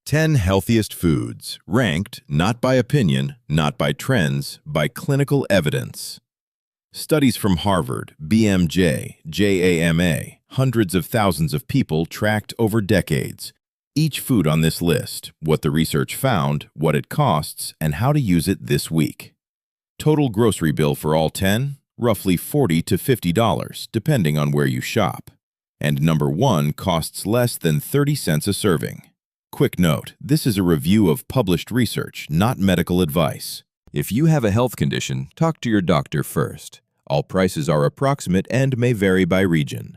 10 healthiest foods, ranked not by opinion, not by trends, by clinical evidence. Studies from Harvard, BMJ, JAMA, hundreds of thousands of people tracked over decades. Each food on this list, what the research found, what it costs, and how to use it this week. Total grocery bill for all 10? Roughly $40 to $50, depending on where you shop. And number 1 costs less than 30 cents a serving. Quick note, this is a review of published research, not medical advice. If you have a health condition, talk to your doctor first. All prices are approximate and may vary by region.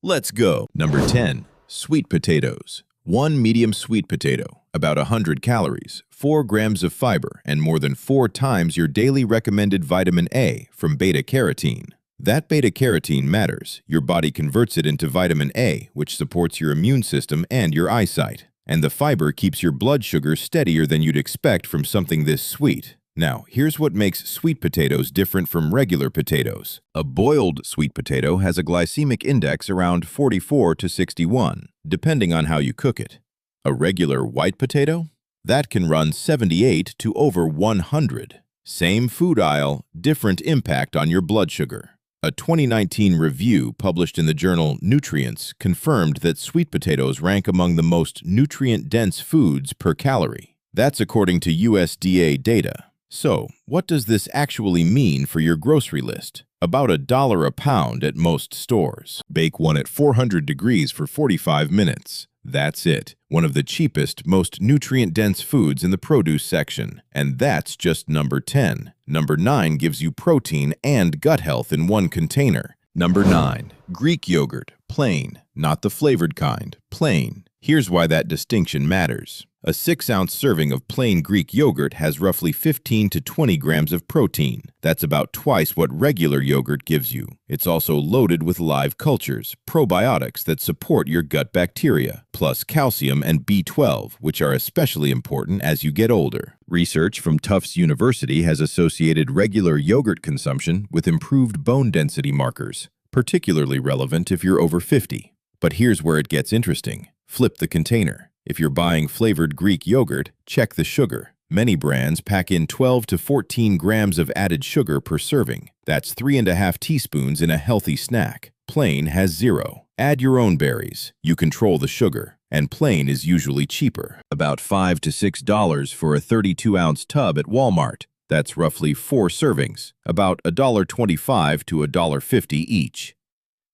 Let's go. Number 10. Sweet potatoes. 1 medium sweet potato, about 100 calories, 4 grams of fiber, and more than 4 times your daily recommended vitamin A from beta-carotene. That beta-carotene matters. Your body converts it into vitamin A, which supports your immune system and your eyesight. And the fiber keeps your blood sugar steadier than you'd expect from something this sweet. Now, here's what makes sweet potatoes different from regular potatoes. A boiled sweet potato has a glycemic index around 44 to 61, depending on how you cook it. A regular white potato? That can run 78 to over 100. Same food aisle, different impact on your blood sugar. A 2019 review published in the journal Nutrients confirmed that sweet potatoes rank among the most nutrient-dense foods per calorie. That's according to USDA data. So, what does this actually mean for your grocery list? About $1 a pound at most stores. Bake one at 400 degrees for 45 minutes. That's it. One of the cheapest, most nutrient-dense foods in the produce section. And that's just number 10. Number 9 gives you protein and gut health in one container. Number 9. Greek yogurt. Plain. Not the flavored kind. Plain. Here's why that distinction matters. A 6-ounce serving of plain Greek yogurt has roughly 15 to 20 grams of protein. That's about twice what regular yogurt gives you. It's also loaded with live cultures, probiotics that support your gut bacteria, plus calcium and B12, which are especially important as you get older. Research from Tufts University has associated regular yogurt consumption with improved bone density markers, particularly relevant if you're over 50. But here's where it gets interesting. Flip the container. If you're buying flavored Greek yogurt, check the sugar. Many brands pack in 12 to 14 grams of added sugar per serving. That's 3½ teaspoons in a healthy snack. Plain has 0. Add your own berries. You control the sugar. And plain is usually cheaper. About $5 to $6 for a 32-ounce tub at Walmart. That's roughly 4 servings. About $1.25 to $1.50 each.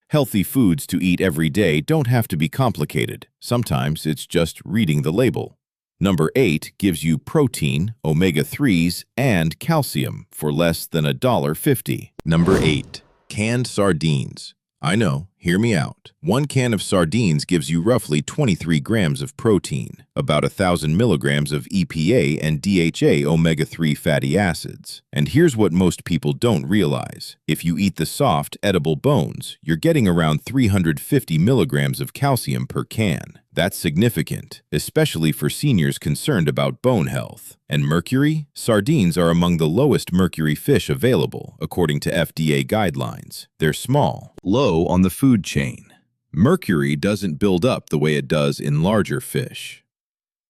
Healthy foods to eat every day don't have to be complicated. Sometimes it's just reading the label. Number 8 gives you protein, omega-3s, and calcium for less than $1.50. Number 8. Canned sardines. I know, hear me out. 1 can of sardines gives you roughly 23 grams of protein, about 1,000 milligrams of EPA and DHA omega-3 fatty acids. And here's what most people don't realize. If you eat the soft, edible bones, you're getting around 350 milligrams of calcium per can. That's significant, especially for seniors concerned about bone health. And mercury? Sardines are among the lowest mercury fish available, according to FDA guidelines. They're small, low on the food chain. Mercury doesn't build up the way it does in larger fish.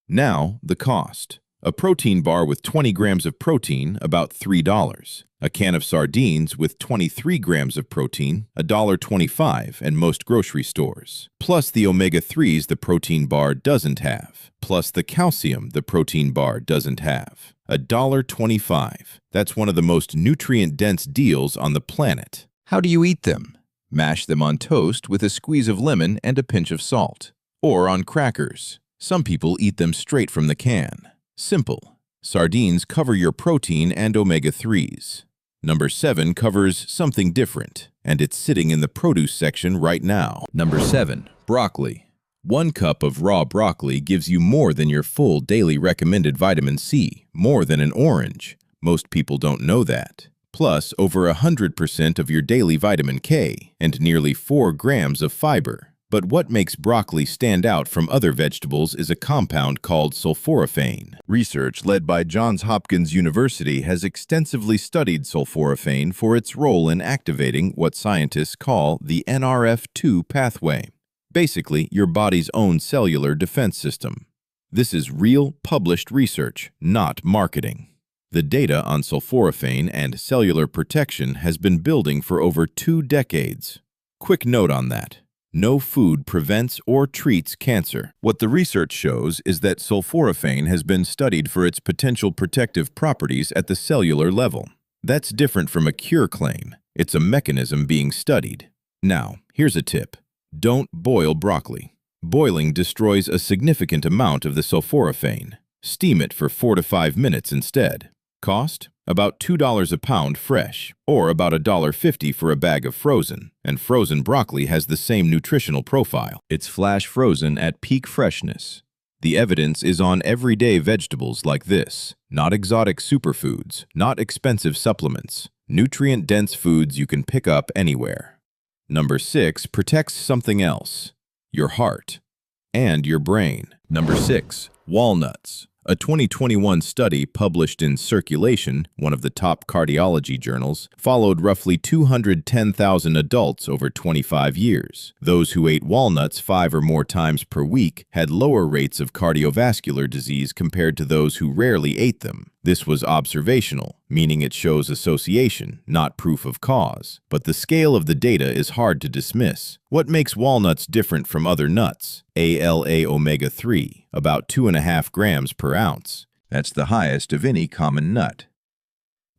Now, the cost. A protein bar with 20 grams of protein, about $3. A can of sardines with 23 grams of protein, $1.25 at most grocery stores. Plus the omega-3s the protein bar doesn't have. Plus the calcium the protein bar doesn't have. $1.25. That's one of the most nutrient-dense deals on the planet. How do you eat them? Mash them on toast with a squeeze of lemon and a pinch of salt. Or on crackers. Some people eat them straight from the can. Simple. Sardines cover your protein and omega-3s. Number 7 covers something different, and it's sitting in the produce section right now. Number 7. Broccoli. 1 cup of raw broccoli gives you more than your full daily recommended vitamin C, more than an orange. Most people don't know that. Plus, over 100% of your daily vitamin K, and nearly 4 grams of fiber. But what makes broccoli stand out from other vegetables is a compound called sulforaphane. Research led by Johns Hopkins University has extensively studied sulforaphane for its role in activating what scientists call the NRF2 pathway, basically your body's own cellular defense system. This is real, published research, not marketing. The data on sulforaphane and cellular protection has been building for over 2 decades. Quick note on that. No food prevents or treats cancer. What the research shows is that sulforaphane has been studied for its potential protective properties at the cellular level. That's different from a cure claim. It's a mechanism being studied. Now, here's a tip. Don't boil broccoli. Boiling destroys a significant amount of the sulforaphane. Steam it for 4 to 5 minutes instead. Cost? About $2 a pound fresh, or about $1.50 for a bag of frozen. And frozen broccoli has the same nutritional profile. It's flash frozen at peak freshness. The evidence is on everyday vegetables like this. Not exotic superfoods, not expensive supplements. Nutrient-dense foods you can pick up anywhere. Number 6 protects something else. Your heart and your brain. Number 6, walnuts. A 2021 study published in Circulation, one of the top cardiology journals, followed roughly 210,000 adults over 25 years. Those who ate walnuts 5 or more times per week had lower rates of cardiovascular disease compared to those who rarely ate them. This was observational, meaning it shows association, not proof of cause. But the scale of the data is hard to dismiss. What makes walnuts different from other nuts? ALA omega-3, about 2.5 grams per ounce. That's the highest of any common nut.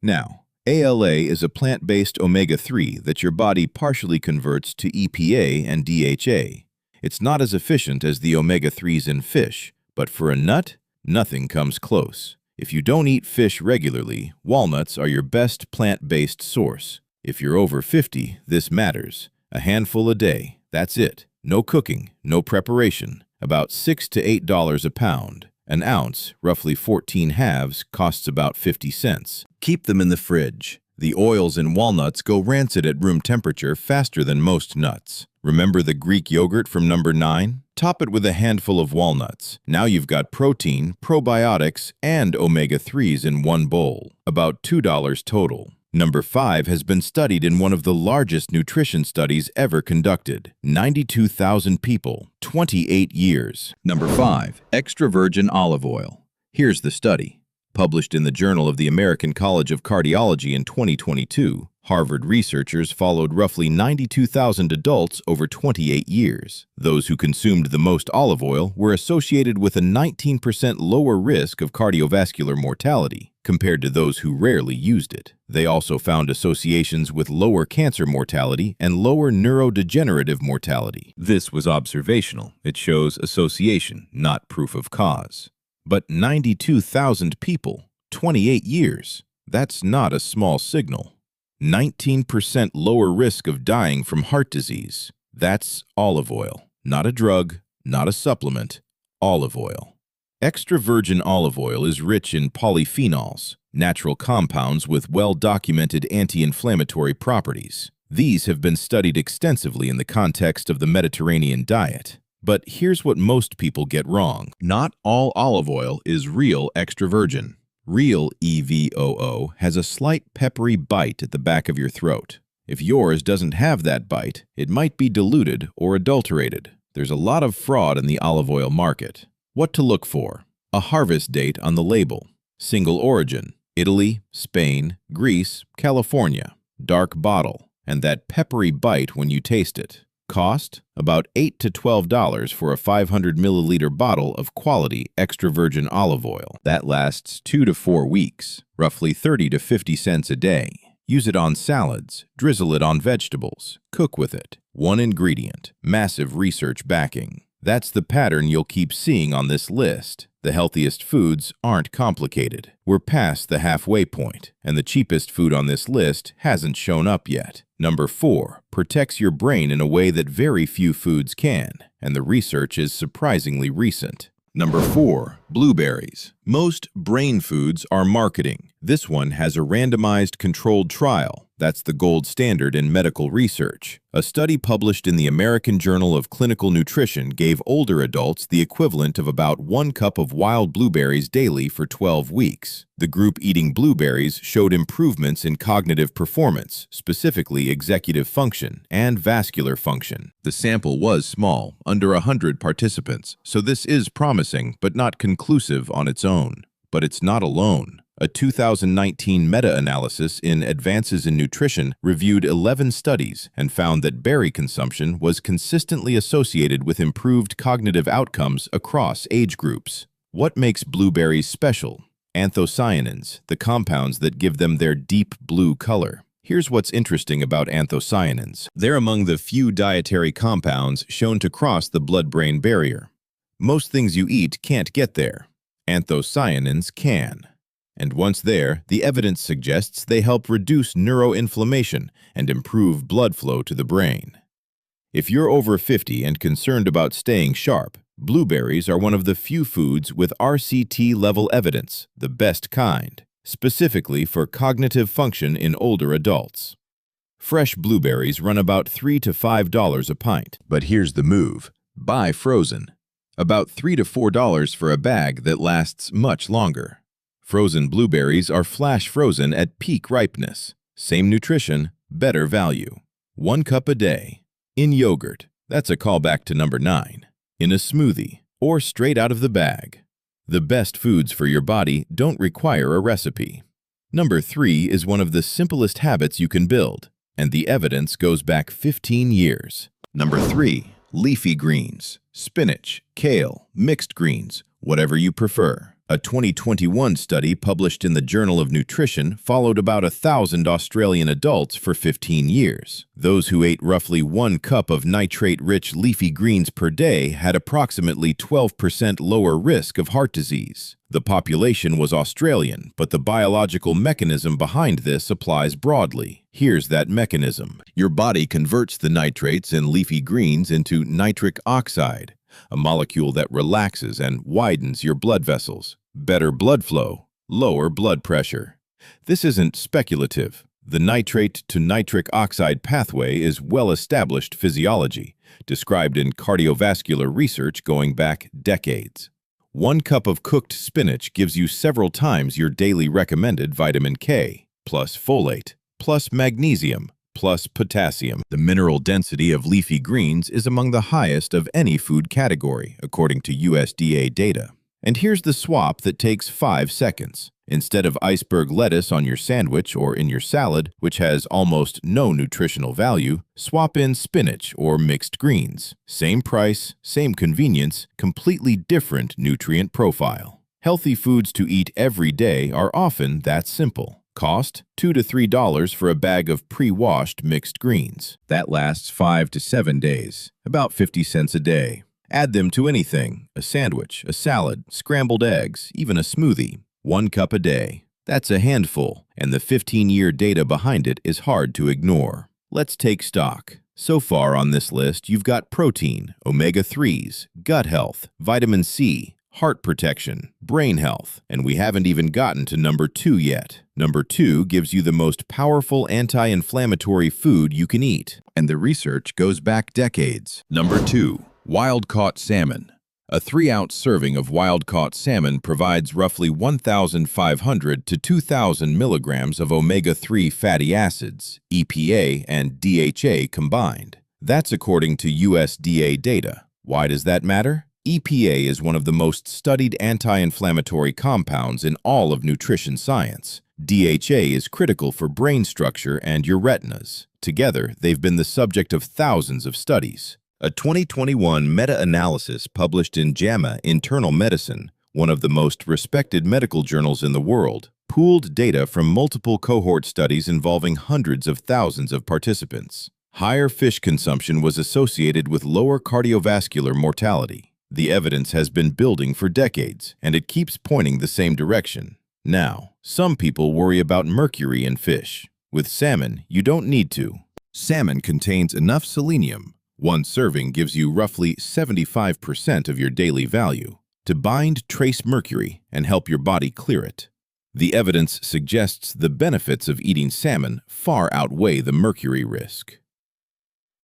Now, ALA is a plant-based omega-3 that your body partially converts to EPA and DHA. It's not as efficient as the omega-3s in fish, but for a nut, nothing comes close. If you don't eat fish regularly, walnuts are your best plant-based source. If you're over 50, this matters. A handful a day, that's it. No cooking, no preparation. About $6 to $8 a pound. An ounce, roughly 14 halves, costs about 50 cents. Keep them in the fridge. The oils in walnuts go rancid at room temperature faster than most nuts. Remember the Greek yogurt from number 9? Top it with a handful of walnuts. Now you've got protein, probiotics, and omega-3s in one bowl. About $2 total. Number 5 has been studied in one of the largest nutrition studies ever conducted. 92,000 people, 28 years. Number 5, extra virgin olive oil. Here's the study. Published in the Journal of the American College of Cardiology in 2022, Harvard researchers followed roughly 92,000 adults over 28 years. Those who consumed the most olive oil were associated with a 19% lower risk of cardiovascular mortality compared to those who rarely used it. They also found associations with lower cancer mortality and lower neurodegenerative mortality. This was observational. It shows association, not proof of cause. But 92,000 people, 28 years, that's not a small signal. 19% lower risk of dying from heart disease. That's olive oil. Not a drug, not a supplement, olive oil. Extra virgin olive oil is rich in polyphenols, natural compounds with well-documented anti-inflammatory properties. These have been studied extensively in the context of the Mediterranean diet. But here's what most people get wrong. Not all olive oil is real extra virgin. Real EVOO has a slight peppery bite at the back of your throat. If yours doesn't have that bite, it might be diluted or adulterated. There's a lot of fraud in the olive oil market. What to look for? A harvest date on the label. Single origin: Italy, Spain, Greece, California. Dark bottle, and that peppery bite when you taste it. Cost? About $8 to $12 for a 500 milliliter bottle of quality extra virgin olive oil. That lasts 2 to 4 weeks, roughly 30 to 50 cents a day. Use it on salads, drizzle it on vegetables, cook with it. One ingredient, massive research backing. That's the pattern you'll keep seeing on this list. The healthiest foods aren't complicated. We're past the halfway point, and the cheapest food on this list hasn't shown up yet. Number 4, protects your brain in a way that very few foods can, and the research is surprisingly recent. Number 4, blueberries. Most brain foods are marketing. This one has a randomized controlled trial. That's the gold standard in medical research. A study published in the American Journal of Clinical Nutrition gave older adults the equivalent of about 1 cup of wild blueberries daily for 12 weeks. The group eating blueberries showed improvements in cognitive performance, specifically executive function and vascular function. The sample was small, under 100 participants, so this is promising but not conclusive on its own. But it's not alone. A 2019 meta-analysis in Advances in Nutrition reviewed 11 studies and found that berry consumption was consistently associated with improved cognitive outcomes across age groups. What makes blueberries special? Anthocyanins, the compounds that give them their deep blue color. Here's what's interesting about anthocyanins. They're among the few dietary compounds shown to cross the blood-brain barrier. Most things you eat can't get there. Anthocyanins can. And once there, the evidence suggests they help reduce neuroinflammation and improve blood flow to the brain. If you're over 50 and concerned about staying sharp, blueberries are one of the few foods with RCT-level evidence, the best kind, specifically for cognitive function in older adults. Fresh blueberries run about $3 to $5 a pint. But here's the move. Buy frozen. About $3 to $4 for a bag that lasts much longer. Frozen blueberries are flash frozen at peak ripeness. Same nutrition, better value. 1 cup a day. In yogurt, that's a callback to number 9. In a smoothie, or straight out of the bag. The best foods for your body don't require a recipe. Number 3 is one of the simplest habits you can build, and the evidence goes back 15 years. Number 3, leafy greens, spinach, kale, mixed greens, whatever you prefer. A 2021 study published in the Journal of Nutrition followed about 1,000 Australian adults for 15 years. Those who ate roughly 1 cup of nitrate-rich leafy greens per day had approximately 12% lower risk of heart disease. The population was Australian, but the biological mechanism behind this applies broadly. Here's that mechanism. Your body converts the nitrates in leafy greens into nitric oxide, a molecule that relaxes and widens your blood vessels. Better blood flow, lower blood pressure. This isn't speculative. The nitrate to nitric oxide pathway is well-established physiology, described in cardiovascular research going back decades. 1 cup of cooked spinach gives you several times your daily recommended vitamin K, plus folate, plus magnesium, plus potassium. The mineral density of leafy greens is among the highest of any food category, according to USDA data. And here's the swap that takes 5 seconds. Instead of iceberg lettuce on your sandwich or in your salad, which has almost no nutritional value, swap in spinach or mixed greens. Same price, same convenience, completely different nutrient profile. Healthy foods to eat every day are often that simple. Cost $2 to $3 for a bag of pre-washed mixed greens. That lasts 5 to 7 days, about 50 cents a day. Add them to anything, a sandwich, a salad, scrambled eggs, even a smoothie. 1 cup a day. That's a handful, and the 15-year data behind it is hard to ignore. Let's take stock. So far on this list, you've got protein, omega-3s, gut health, vitamin C, heart protection, brain health, and we haven't even gotten to number 2 yet. Number 2 gives you the most powerful anti-inflammatory food you can eat, and the research goes back decades. Number 2, wild-caught salmon. A 3-ounce serving of wild-caught salmon provides roughly 1,500 to 2,000 milligrams of omega-3 fatty acids, EPA and DHA combined. That's according to USDA data. Why does that matter? EPA is one of the most studied anti-inflammatory compounds in all of nutrition science. DHA is critical for brain structure and your retinas. Together, they've been the subject of thousands of studies. A 2021 meta-analysis published in JAMA Internal Medicine, one of the most respected medical journals in the world, pooled data from multiple cohort studies involving hundreds of thousands of participants. Higher fish consumption was associated with lower cardiovascular mortality. The evidence has been building for decades, and it keeps pointing the same direction. Now, some people worry about mercury in fish. With salmon, you don't need to. Salmon contains enough selenium. 1 serving gives you roughly 75% of your daily value to bind trace mercury and help your body clear it. The evidence suggests the benefits of eating salmon far outweigh the mercury risk.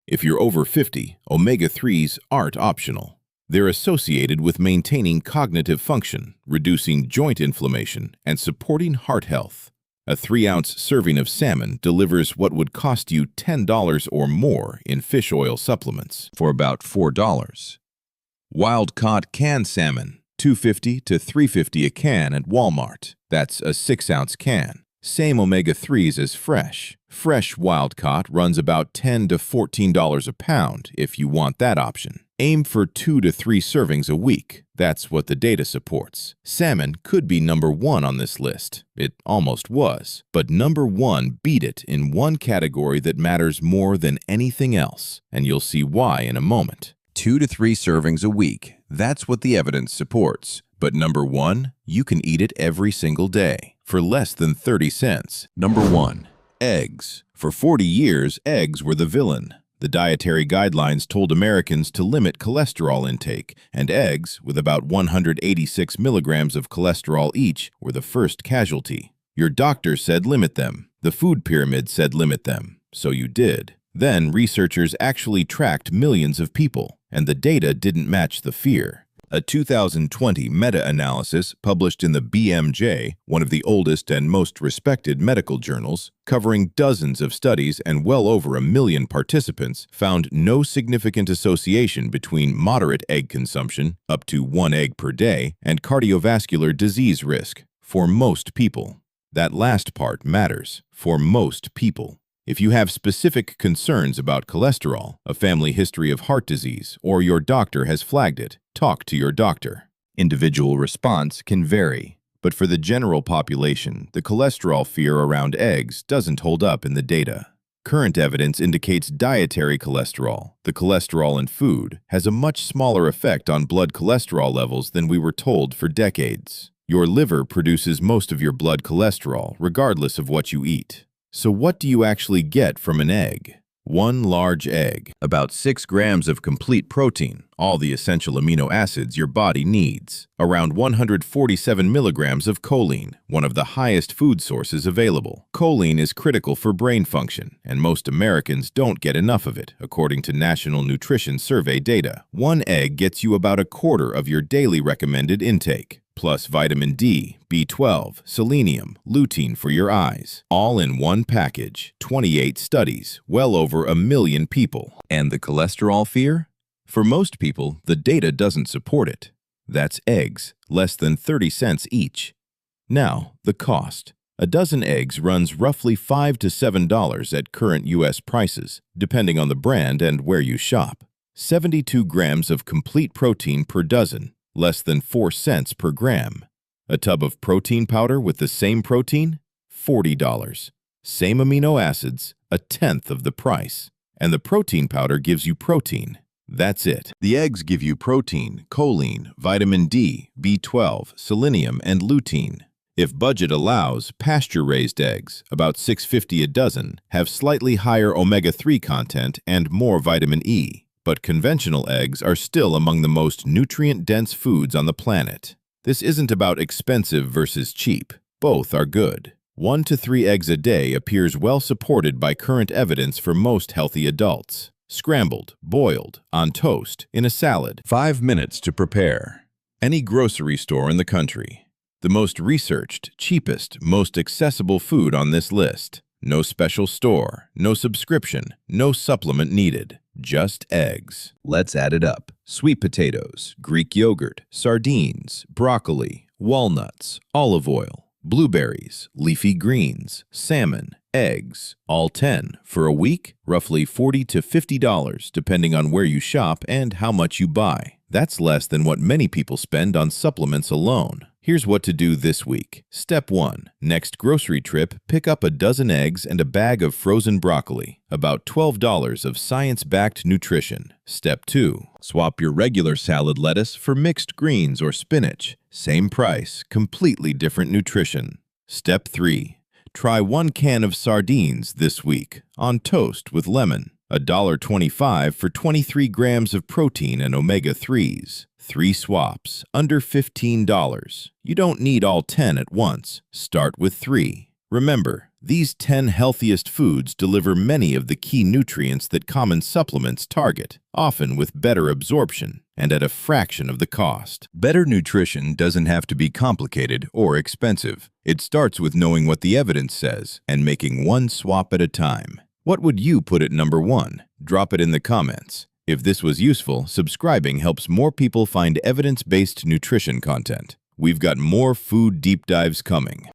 If you're over 50, omega-3s aren't optional. They're associated with maintaining cognitive function, reducing joint inflammation, and supporting heart health. A 3-ounce serving of salmon delivers what would cost you $10 or more in fish oil supplements for about $4. Wild-caught canned salmon, $2.50 to $3.50 a can at Walmart. That's a 6-ounce can. Same omega-3s as fresh. Fresh wild-caught runs about $10 to $14 a pound if you want that option. Aim for 2 to 3 servings a week. That's what the data supports. Salmon could be number 1 on this list. It almost was. But number 1 beat it in one category that matters more than anything else, and you'll see why in a moment. 2 to 3 servings a week. That's what the evidence supports. But number 1, you can eat it every single day for less than 30 cents. Number 1, eggs. For 40 years, eggs were the villain. The dietary guidelines told Americans to limit cholesterol intake, and eggs, with about 186 milligrams of cholesterol each, were the first casualty. Your doctor said limit them. The food pyramid said limit them. So you did. Then researchers actually tracked millions of people, and the data didn't match the fear. A 2020 meta-analysis published in the BMJ, one of the oldest and most respected medical journals, covering dozens of studies and well over 1 million participants, found no significant association between moderate egg consumption, up to 1 egg per day, and cardiovascular disease risk for most people. That last part matters, for most people. If you have specific concerns about cholesterol, a family history of heart disease, or your doctor has flagged it, talk to your doctor. Individual response can vary, but for the general population, the cholesterol fear around eggs doesn't hold up in the data. Current evidence indicates dietary cholesterol, the cholesterol in food, has a much smaller effect on blood cholesterol levels than we were told for decades. Your liver produces most of your blood cholesterol, regardless of what you eat. So what do you actually get from an egg? 1 large egg, about 6 grams of complete protein, all the essential amino acids your body needs, around 147 milligrams of choline, one of the highest food sources available. Choline is critical for brain function, and most Americans don't get enough of it, according to National Nutrition Survey data. 1 egg gets you about a quarter of your daily recommended intake, plus vitamin D, B12, selenium, lutein for your eyes, all in one package. 28 studies, well over 1 million people. And the cholesterol fear? For most people, the data doesn't support it. That's eggs, less than 30 cents each. Now, the cost. A dozen eggs runs roughly $5 to $7 at current U.S. prices, depending on the brand and where you shop. 72 grams of complete protein per dozen, less than 4 cents per gram. A tub of protein powder with the same protein? $40. Same amino acids, 1/10 of the price. And the protein powder gives you protein. That's it. The eggs give you protein, choline, vitamin D, B12, selenium, and lutein. If budget allows, pasture-raised eggs, about $6.50 a dozen, have slightly higher omega-3 content and more vitamin E. But conventional eggs are still among the most nutrient-dense foods on the planet. This isn't about expensive versus cheap. Both are good. 1 to 3 eggs a day appears well supported by current evidence for most healthy adults. Scrambled, boiled, on toast, in a salad. 5 minutes to prepare. Any grocery store in the country. The most researched, cheapest, most accessible food on this list. No special store, no subscription, no supplement needed. Just eggs. Let's add it up. Sweet potatoes, Greek yogurt, sardines, broccoli, walnuts, olive oil, blueberries, leafy greens, salmon, eggs, all 10. For a week, roughly $40 to $50, depending on where you shop and how much you buy. That's less than what many people spend on supplements alone. Here's what to do this week. Step 1. Next grocery trip, pick up a dozen eggs and a bag of frozen broccoli. About $12 of science-backed nutrition. Step 2. Swap your regular salad lettuce for mixed greens or spinach. Same price, completely different nutrition. Step 3. Try 1 can of sardines this week, on toast with lemon. $1.25 for 23 grams of protein and omega-3s. 3 swaps, under $15. You don't need all 10 at once. Start with 3. Remember, these 10 healthiest foods deliver many of the key nutrients that common supplements target, often with better absorption and at a fraction of the cost. Better nutrition doesn't have to be complicated or expensive. It starts with knowing what the evidence says and making one swap at a time. What would you put at number 1? Drop it in the comments. If this was useful, subscribing helps more people find evidence-based nutrition content. We've got more food deep dives coming.